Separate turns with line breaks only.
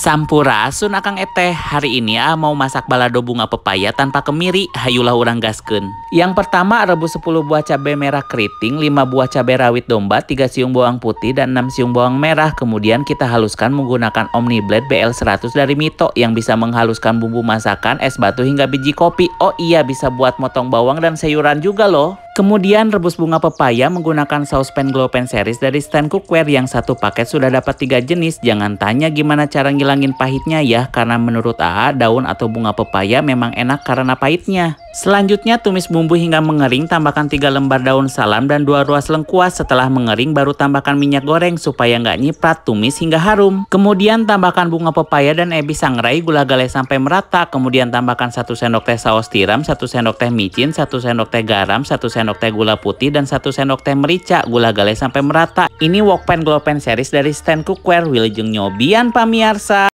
Sampurasun akang eteh, hari ini mau masak balado bunga pepaya tanpa kemiri, hayulah urang gaskeun. Yang pertama rebus 10 buah cabai merah keriting, 5 buah cabai rawit domba, 3 siung bawang putih dan 6 siung bawang merah. Kemudian kita haluskan menggunakan Omniblade BL100 dari Mito yang bisa menghaluskan bumbu masakan, es batu hingga biji kopi. Oh iya, bisa buat motong bawang dan sayuran juga loh. Kemudian rebus bunga pepaya menggunakan saus pan glow pan series dari Stand Cookware yang satu paket sudah dapat 3 jenis. Jangan tanya gimana cara ngilangin pahitnya ya, karena menurut AA daun atau bunga pepaya memang enak karena pahitnya. Selanjutnya tumis bumbu hingga mengering, tambahkan 3 lembar daun salam dan 2 ruas lengkuas. Setelah mengering baru tambahkan minyak goreng supaya nggak nyiprat, tumis hingga harum. Kemudian tambahkan bunga pepaya dan ebi sangrai, gula galeh sampai merata. Kemudian tambahkan 1 sendok teh saus tiram, 1 sendok teh micin, 1 sendok teh garam, 1 sendok teh gula putih dan 1 sendok teh merica, gula galeh sampai merata. Ini wok pan glow pan series dari Stand Cookware, wilujeng nyobian pamiarsa.